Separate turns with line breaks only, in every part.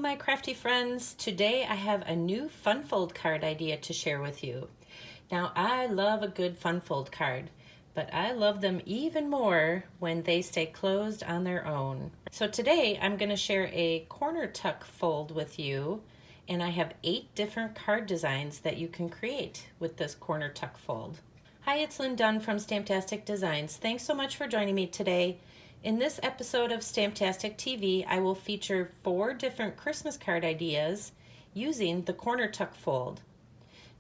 my crafty friends. Today I have a new fun fold card idea to share with you. Now I love a good fun fold card, but I love them even more when they stay closed on their own. So today I'm going to share a corner tuck fold with you, and I have 8 different card designs that you can create with this corner tuck fold. Hi, it's Lynn Dunn from Stamptastic Designs. Thanks so much for joining me today. In this episode of Stamptastic TV, I will feature 4 different Christmas card ideas using the corner tuck fold.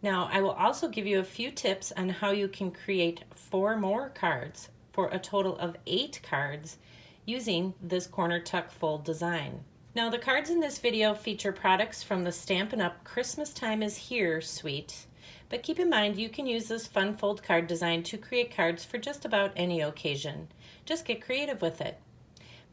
Now, I will also give you a few tips on how you can create 4 more cards for a total of 8 cards using this corner tuck fold design. Now, the cards in this video feature products from the Stampin Up Christmastime is Here suite, but keep in mind you can use this fun fold card design to create cards for just about any occasion. Just get creative with it.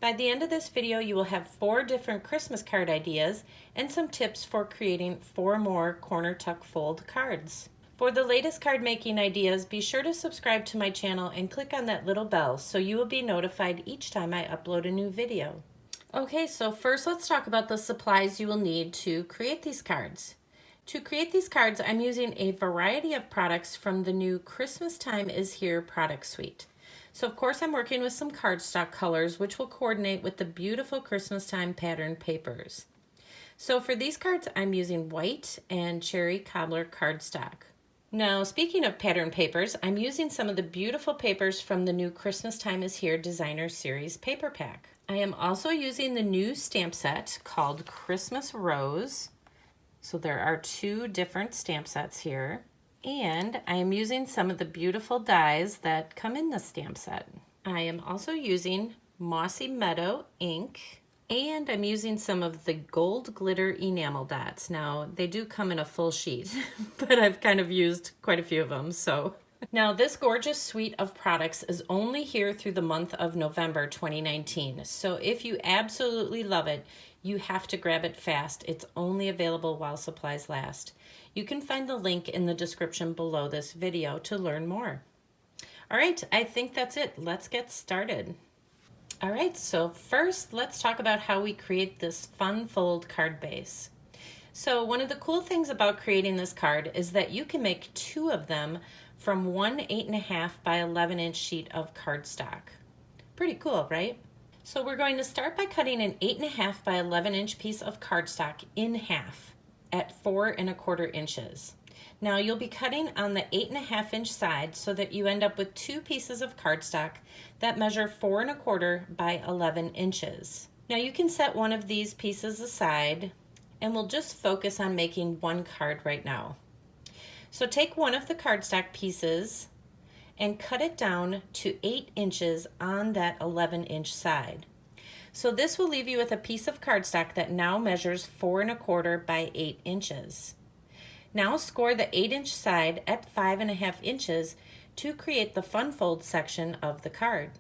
By the end of this video, you will have 4 different Christmas card ideas and some tips for creating 4 more corner tuck fold cards. For the latest card making ideas, be sure to subscribe to my channel and click on that little bell so you will be notified each time I upload a new video. Okay, so first let's talk about the supplies you will need to create these cards. To create these cards, I'm using a variety of products from the new Christmastime is Here product suite. So of course I'm working with some cardstock colors which will coordinate with the beautiful Christmastime pattern papers. So for these cards I'm using white and cherry cobbler cardstock. Now speaking of pattern papers, I'm using some of the beautiful papers from the new Christmastime is Here Designer Series paper pack. I am also using the new stamp set called Christmas Rose. So there are 2 different stamp sets here. And I am using some of the beautiful dies that come in the stamp set. I am also using Mossy Meadow ink, and I'm using some of the gold glitter enamel dots. Now, they do come in a full sheet, but I've kind of used quite a few of them, so. Now, this gorgeous suite of products is only here through the month of November 2019. So if you absolutely love it, you have to grab it fast. It's only available while supplies last. You can find the link in the description below this video to learn more. All right, I think that's it. Let's get started. All right, so first let's talk about how we create this fun fold card base. So one of the cool things about creating this card is that you can make 2 of them from one 8.5 by 11 inch sheet of cardstock. Pretty cool, right? So we're going to start by cutting an 8.5 by 11 inch piece of cardstock in half at 4 1/4 inches. Now you'll be cutting on the 8.5 inch side so that you end up with 2 pieces of cardstock that measure 4 1/4 by 11 inches. Now you can set one of these pieces aside and we'll just focus on making one card right now. So take one of the cardstock pieces and cut it down to 8 inches on that 11 inch side. So this will leave you with a piece of cardstock that now measures 4 1/4 by 8 inches. Now score the 8 inch side at 5 1/2 inches to create the fun fold section of the card.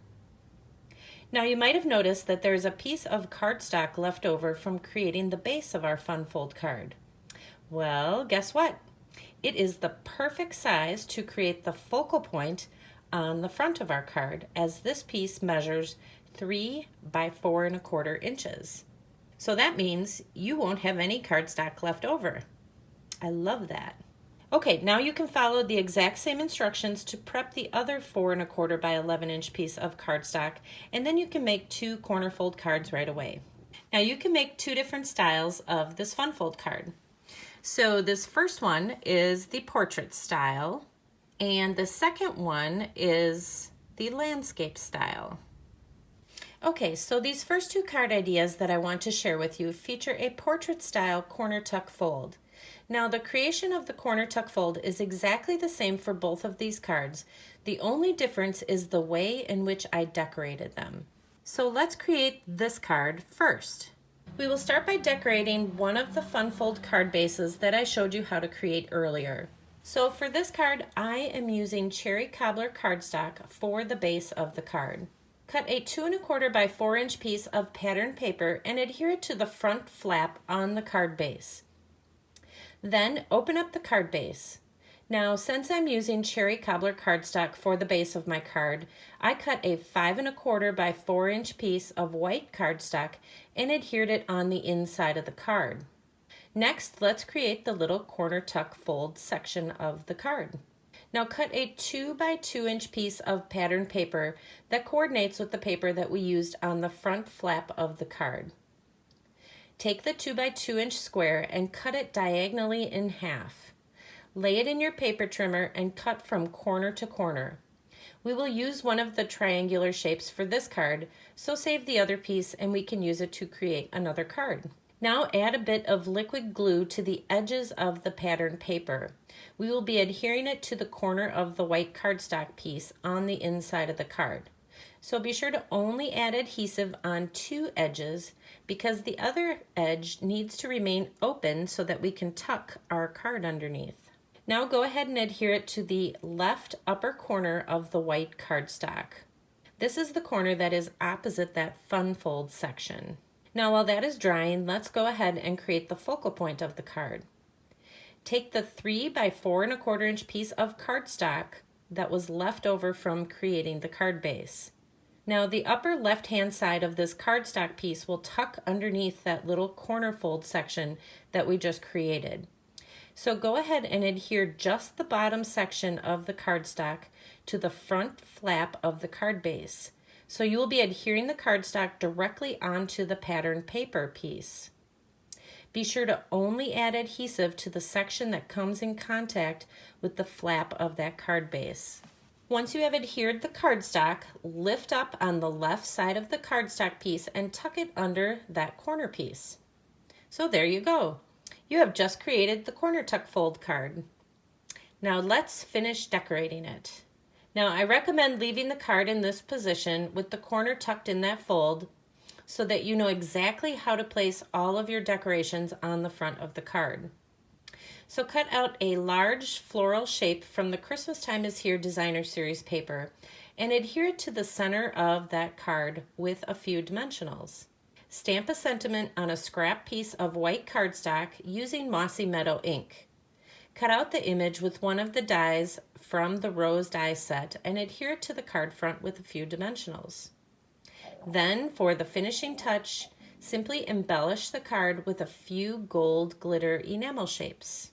Now you might have noticed that there's a piece of cardstock left over from creating the base of our fun fold card. Well, guess what? It is the perfect size to create the focal point on the front of our card, as this piece measures 3 by 4 1/4 inches. So that means you won't have any cardstock left over. I love that. Okay, now you can follow the exact same instructions to prep the other 4 1/4 by 11 inch piece of cardstock, and then you can make 2 corner fold cards right away. Now you can make 2 different styles of this fun fold card. So this first one is the portrait style, and the second one is the landscape style. Okay, so these first 2 card ideas that I want to share with you feature a portrait style corner tuck fold. Now the creation of the corner tuck fold is exactly the same for both of these cards. The only difference is the way in which I decorated them. So let's create this card first. We will start by decorating one of the fun fold card bases that I showed you how to create earlier. So for this card, I am using cherry cobbler cardstock for the base of the card. Cut a 2 1/4 by 4 inch piece of pattern paper and adhere it to the front flap on the card base. Then open up the card base. Now, since I'm using cherry cobbler cardstock for the base of my card, I cut a 5 1/4 by 4-inch piece of white cardstock and adhered it on the inside of the card. Next, let's create the little corner tuck fold section of the card. Now cut a 2 by 2-inch piece of pattern paper that coordinates with the paper that we used on the front flap of the card. Take the 2 by 2-inch square and cut it diagonally in half. Lay it in your paper trimmer and cut from corner to corner. We will use one of the triangular shapes for this card, so save the other piece and we can use it to create another card. Now add a bit of liquid glue to the edges of the pattern paper. We will be adhering it to the corner of the white cardstock piece on the inside of the card. So be sure to only add adhesive on 2 edges because the other edge needs to remain open so that we can tuck our card underneath. Now go ahead and adhere it to the left upper corner of the white cardstock. This is the corner that is opposite that fun fold section. Now while that is drying, let's go ahead and create the focal point of the card. Take the 3 by 4 1/4-inch piece of cardstock that was left over from creating the card base. Now the upper left-hand side of this cardstock piece will tuck underneath that little corner fold section that we just created. So go ahead and adhere just the bottom section of the cardstock to the front flap of the card base. So you will be adhering the cardstock directly onto the pattern paper piece. Be sure to only add adhesive to the section that comes in contact with the flap of that card base. Once you have adhered the cardstock, lift up on the left side of the cardstock piece and tuck it under that corner piece. So there you go. You have just created the corner tuck fold card. Now let's finish decorating it. Now I recommend leaving the card in this position with the corner tucked in that fold so that you know exactly how to place all of your decorations on the front of the card. So cut out a large floral shape from the Christmastime is Here Designer Series paper and adhere it to the center of that card with a few dimensionals. Stamp a sentiment on a scrap piece of white cardstock using Mossy Meadow ink. Cut out the image with one of the dies from the rose die set and adhere it to the card front with a few dimensionals. Then, for the finishing touch, simply embellish the card with a few gold glitter enamel shapes.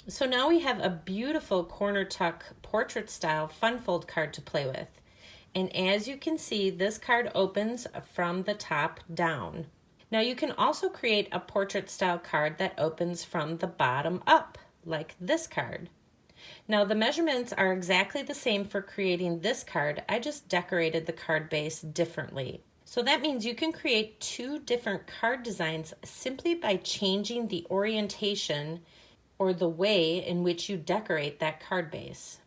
So now we have a beautiful corner tuck portrait style fun fold card to play with. And as you can see, this card opens from the top down. Now you can also create a portrait style card that opens from the bottom up, like this card. Now the measurements are exactly the same for creating this card. I just decorated the card base differently. So that means you can create 2 different card designs simply by changing the orientation or the way in which you decorate that card base.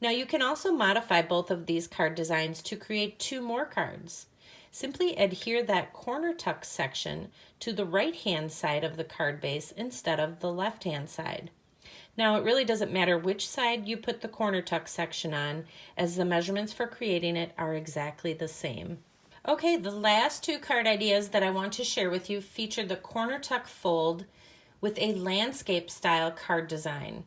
Now you can also modify both of these card designs to create 2 more cards. Simply adhere that corner tuck section to the right-hand side of the card base instead of the left-hand side. Now it really doesn't matter which side you put the corner tuck section on, as the measurements for creating it are exactly the same. Okay, the last 2 card ideas that I want to share with you feature the corner tuck fold with a landscape style card design.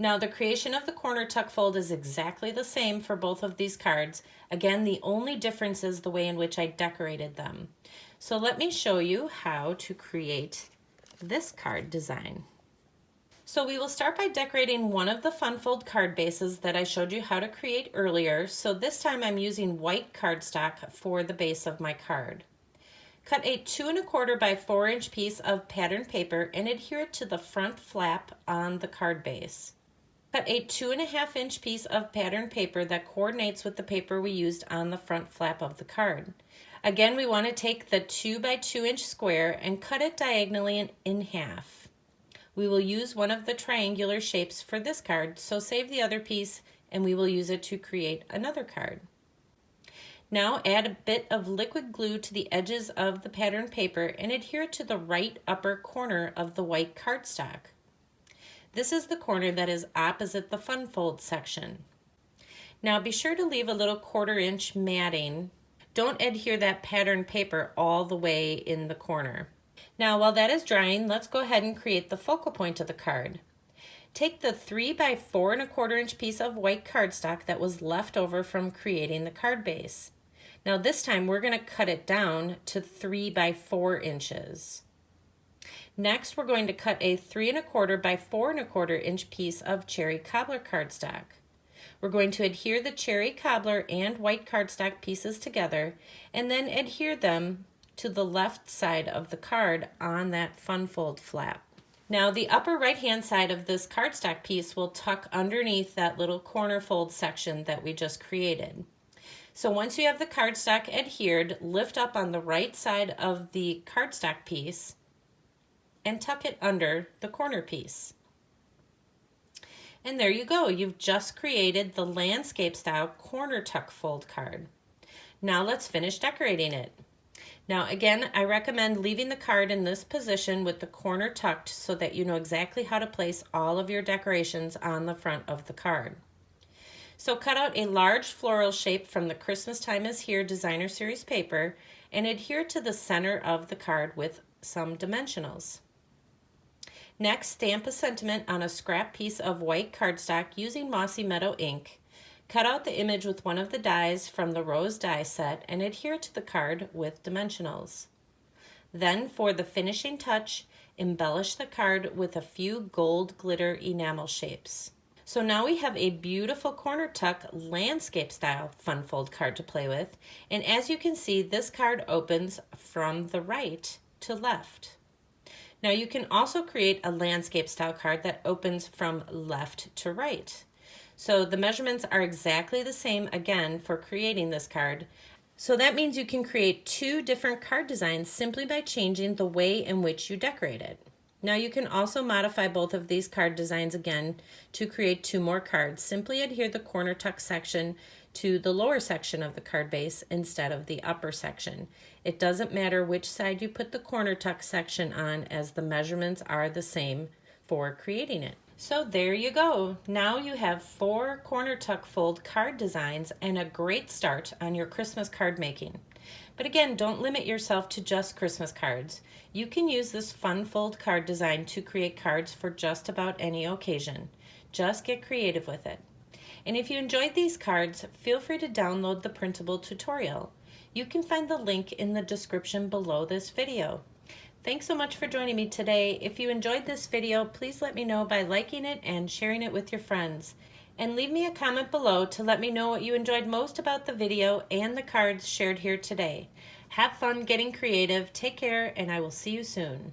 Now the creation of the corner tuck fold is exactly the same for both of these cards. Again, the only difference is the way in which I decorated them. So let me show you how to create this card design. So we will start by decorating one of the fun fold card bases that I showed you how to create earlier. So this time I'm using white cardstock for the base of my card. Cut a 2 1/4 by 4-inch piece of pattern paper and adhere it to the front flap on the card base. Cut a 2 1/2-inch piece of pattern paper that coordinates with the paper we used on the front flap of the card. Again, we want to take the 2 by 2-inch square and cut it diagonally in half. We will use one of the triangular shapes for this card, so save the other piece and we will use it to create another card. Now add a bit of liquid glue to the edges of the pattern paper and adhere it to the right upper corner of the white cardstock. This is the corner that is opposite the fun fold section. Now be sure to leave a little 1/4 inch matting. Don't adhere that pattern paper all the way in the corner. Now while that is drying, let's go ahead and create the focal point of the card. Take the 3 by 4 1/4 inch piece of white cardstock that was left over from creating the card base. Now this time we're going to cut it down to 3 by 4 inches. Next we're going to cut a 3 1/4 by 4 1/4 inch piece of cherry cobbler cardstock. We're going to adhere the cherry cobbler and white cardstock pieces together and then adhere them to the left side of the card on that fun fold flap. Now the upper right hand side of this cardstock piece will tuck underneath that little corner fold section that we just created. So once you have the cardstock adhered, lift up on the right side of the cardstock piece and tuck it under the corner piece. And there you go, you've just created the landscape style corner tuck fold card. Now let's finish decorating it. Now again, I recommend leaving the card in this position with the corner tucked so that you know exactly how to place all of your decorations on the front of the card. So cut out a large floral shape from the Christmastime is Here Designer Series paper and adhere to the center of the card with some dimensionals. Next, stamp a sentiment on a scrap piece of white cardstock using Mossy Meadow ink. Cut out the image with one of the dies from the rose die set and adhere to the card with dimensionals. Then, for the finishing touch, embellish the card with a few gold glitter enamel shapes. So now we have a beautiful corner tuck landscape style fun fold card to play with, and as you can see, this card opens from the right to left. Now you can also create a landscape style card that opens from left to right. So the measurements are exactly the same again for creating this card. So that means you can create 2 different card designs simply by changing the way in which you decorate it. Now you can also modify both of these card designs again to create 2 more cards. Simply adhere the corner tuck section to the lower section of the card base instead of the upper section. It doesn't matter which side you put the corner tuck section on, as the measurements are the same for creating it. So there you go. Now you have 4 corner tuck fold card designs and a great start on your Christmas card making. But again, don't limit yourself to just Christmas cards. You can use this fun fold card design to create cards for just about any occasion. Just get creative with it. And if you enjoyed these cards, feel free to download the printable tutorial. You can find the link in the description below this video. Thanks so much for joining me today. If you enjoyed this video, please let me know by liking it and sharing it with your friends. And leave me a comment below to let me know what you enjoyed most about the video and the cards shared here today. Have fun getting creative, take care, and I will see you soon.